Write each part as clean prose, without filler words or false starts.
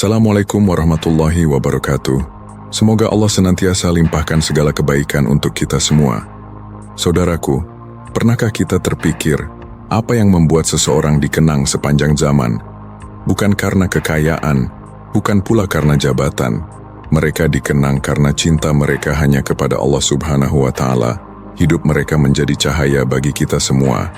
Assalamualaikum warahmatullahi wabarakatuh. Semoga Allah senantiasa limpahkan segala kebaikan untuk kita semua. Saudaraku, pernahkah kita terpikir apa yang membuat seseorang dikenang sepanjang zaman? Bukan karena kekayaan, bukan pula karena jabatan. Mereka dikenang karena cinta mereka hanya kepada Allah Subhanahu wa Ta'ala. Hidup mereka menjadi cahaya bagi kita semua.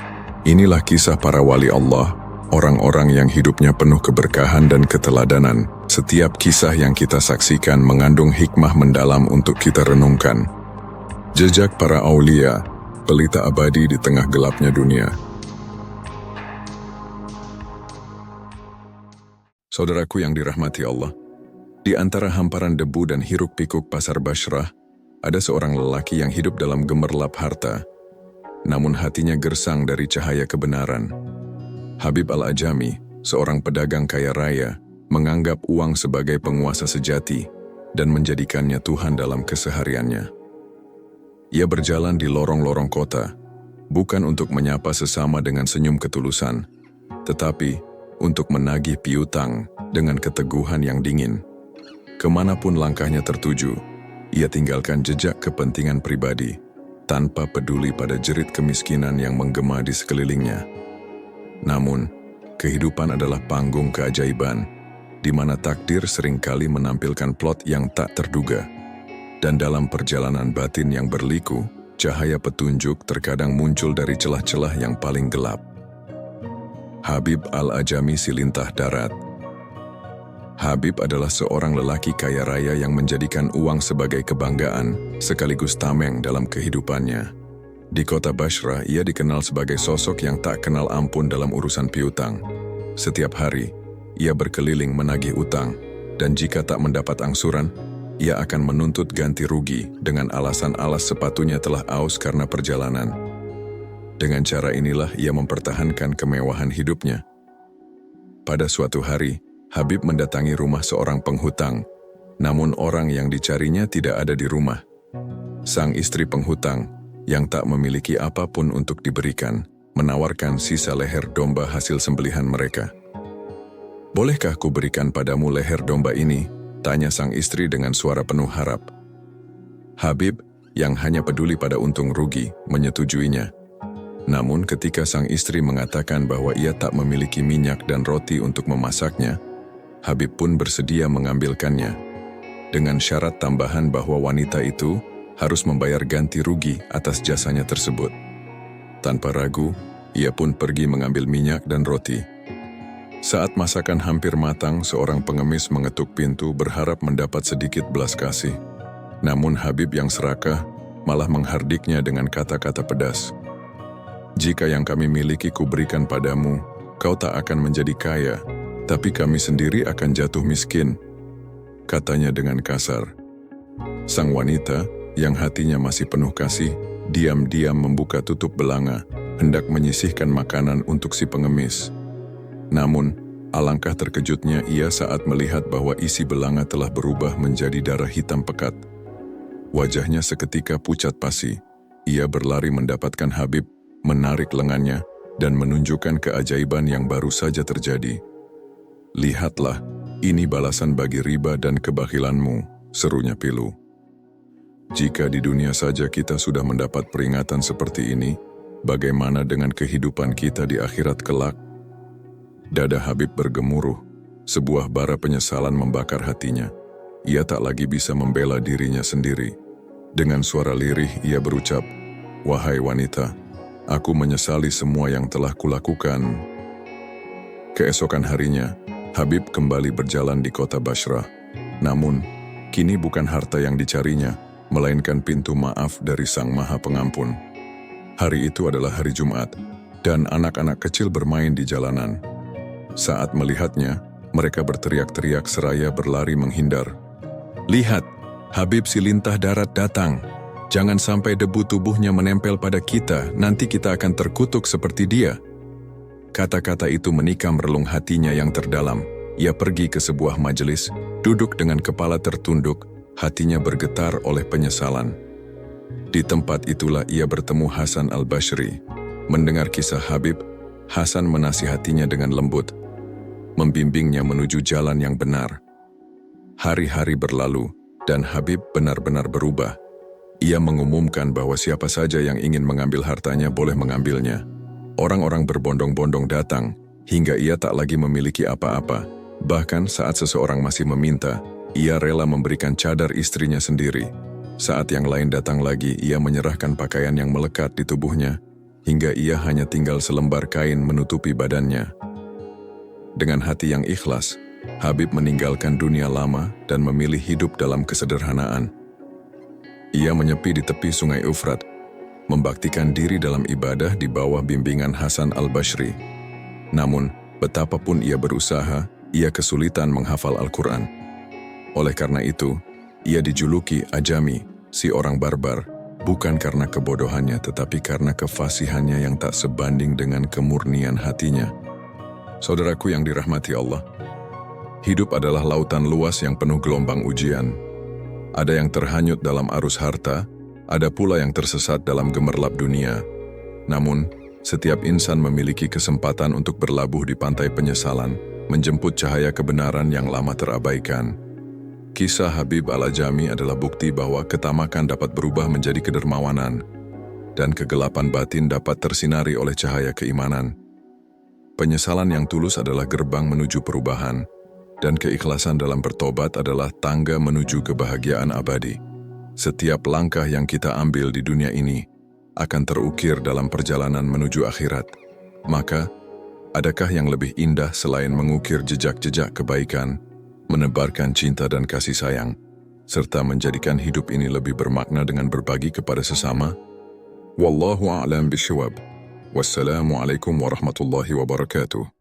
Inilah kisah para wali Allah, orang-orang yang hidupnya penuh keberkahan dan keteladanan. Setiap kisah yang kita saksikan mengandung hikmah mendalam untuk kita renungkan. Jejak para aulia, pelita abadi di tengah gelapnya dunia. Saudaraku yang dirahmati Allah, di antara hamparan debu dan hiruk-pikuk pasar Bashrah, ada seorang lelaki yang hidup dalam gemerlap harta, namun hatinya gersang dari cahaya kebenaran. Habib Al-Ajami, seorang pedagang kaya raya, menganggap uang sebagai penguasa sejati dan menjadikannya Tuhan dalam kesehariannya. Ia berjalan di lorong-lorong kota, bukan untuk menyapa sesama dengan senyum ketulusan, tetapi untuk menagih piutang dengan keteguhan yang dingin. Kemanapun langkahnya tertuju, ia tinggalkan jejak kepentingan pribadi, tanpa peduli pada jerit kemiskinan yang menggema di sekelilingnya. Namun, kehidupan adalah panggung keajaiban, di mana takdir seringkali menampilkan plot yang tak terduga. Dan dalam perjalanan batin yang berliku, cahaya petunjuk terkadang muncul dari celah-celah yang paling gelap. Habib Al-Ajami si lintah darat. Habib adalah seorang lelaki kaya raya yang menjadikan uang sebagai kebanggaan, sekaligus tameng dalam kehidupannya. Di kota Bashrah, ia dikenal sebagai sosok yang tak kenal ampun dalam urusan piutang. Setiap hari, ia berkeliling menagih utang, dan jika tak mendapat angsuran, ia akan menuntut ganti rugi dengan alasan alas sepatunya telah aus karena perjalanan. Dengan cara inilah ia mempertahankan kemewahan hidupnya. Pada suatu hari, Habib mendatangi rumah seorang penghutang, namun orang yang dicarinya tidak ada di rumah. Sang istri penghutang, yang tak memiliki apapun untuk diberikan, menawarkan sisa leher domba hasil sembelihan mereka. "Bolehkah ku berikan padamu leher domba ini?" tanya sang istri dengan suara penuh harap. Habib, yang hanya peduli pada untung rugi, menyetujuinya. Namun ketika sang istri mengatakan bahwa ia tak memiliki minyak dan roti untuk memasaknya, Habib pun bersedia mengambilkannya, dengan syarat tambahan bahwa wanita itu harus membayar ganti rugi atas jasanya tersebut. Tanpa ragu, ia pun pergi mengambil minyak dan roti. Saat masakan hampir matang, seorang pengemis mengetuk pintu berharap mendapat sedikit belas kasih. Namun Habib yang serakah malah menghardiknya dengan kata-kata pedas. "Jika yang kami miliki kuberikan padamu, kau tak akan menjadi kaya, tapi kami sendiri akan jatuh miskin," katanya dengan kasar. Sang wanita, yang hatinya masih penuh kasih, diam-diam membuka tutup belanga, hendak menyisihkan makanan untuk si pengemis. Namun, alangkah terkejutnya ia saat melihat bahwa isi belanga telah berubah menjadi darah hitam pekat. Wajahnya seketika pucat pasi. Ia berlari mendapatkan Habib, menarik lengannya, dan menunjukkan keajaiban yang baru saja terjadi. "Lihatlah, ini balasan bagi riba dan kebakilanmu," serunya pilu. Jika di dunia saja kita sudah mendapat peringatan seperti ini, bagaimana dengan kehidupan kita di akhirat kelak? Dada Habib bergemuruh, sebuah bara penyesalan membakar hatinya. Ia tak lagi bisa membela dirinya sendiri. Dengan suara lirih ia berucap, "Wahai wanita, aku menyesali semua yang telah kulakukan." Keesokan harinya, Habib kembali berjalan di kota Bashrah. Namun, kini bukan harta yang dicarinya, melainkan pintu maaf dari Sang Maha Pengampun. Hari itu adalah hari Jumat, dan anak-anak kecil bermain di jalanan. Saat melihatnya, mereka berteriak-teriak seraya berlari menghindar. "Lihat, Habib si lintah darat datang. Jangan sampai debu tubuhnya menempel pada kita, nanti kita akan terkutuk seperti dia." Kata-kata itu menikam relung hatinya yang terdalam. Ia pergi ke sebuah majelis, duduk dengan kepala tertunduk, hatinya bergetar oleh penyesalan. Di tempat itulah ia bertemu Hasan Al-Bashri. Mendengar kisah Habib, Hasan menasihatinya dengan lembut, membimbingnya menuju jalan yang benar. Hari-hari berlalu, dan Habib benar-benar berubah. Ia mengumumkan bahwa siapa saja yang ingin mengambil hartanya boleh mengambilnya. Orang-orang berbondong-bondong datang, hingga ia tak lagi memiliki apa-apa. Bahkan saat seseorang masih meminta, ia rela memberikan cadar istrinya sendiri. Saat yang lain datang lagi, ia menyerahkan pakaian yang melekat di tubuhnya, hingga ia hanya tinggal selembar kain menutupi badannya. Dengan hati yang ikhlas, Habib meninggalkan dunia lama dan memilih hidup dalam kesederhanaan. Ia menyepi di tepi sungai Ufrat, membaktikan diri dalam ibadah di bawah bimbingan Hasan al-Bashri. Namun, betapapun ia berusaha, ia kesulitan menghafal Al-Quran. Oleh karena itu, ia dijuluki Ajami, si orang barbar, bukan karena kebodohannya tetapi karena kefasihannya yang tak sebanding dengan kemurnian hatinya. Saudaraku yang dirahmati Allah, hidup adalah lautan luas yang penuh gelombang ujian. Ada yang terhanyut dalam arus harta, ada pula yang tersesat dalam gemerlap dunia. Namun, setiap insan memiliki kesempatan untuk berlabuh di pantai penyesalan, menjemput cahaya kebenaran yang lama terabaikan. Kisah Habib al-Ajami adalah bukti bahwa ketamakan dapat berubah menjadi kedermawanan, dan kegelapan batin dapat tersinari oleh cahaya keimanan. Penyesalan yang tulus adalah gerbang menuju perubahan, dan keikhlasan dalam bertobat adalah tangga menuju kebahagiaan abadi. Setiap langkah yang kita ambil di dunia ini akan terukir dalam perjalanan menuju akhirat. Maka, adakah yang lebih indah selain mengukir jejak-jejak kebaikan, menebarkan cinta dan kasih sayang, serta menjadikan hidup ini lebih bermakna dengan berbagi kepada sesama? Wallahu a'lam bishawab. Wassalamualaikum warahmatullahi wabarakatuh.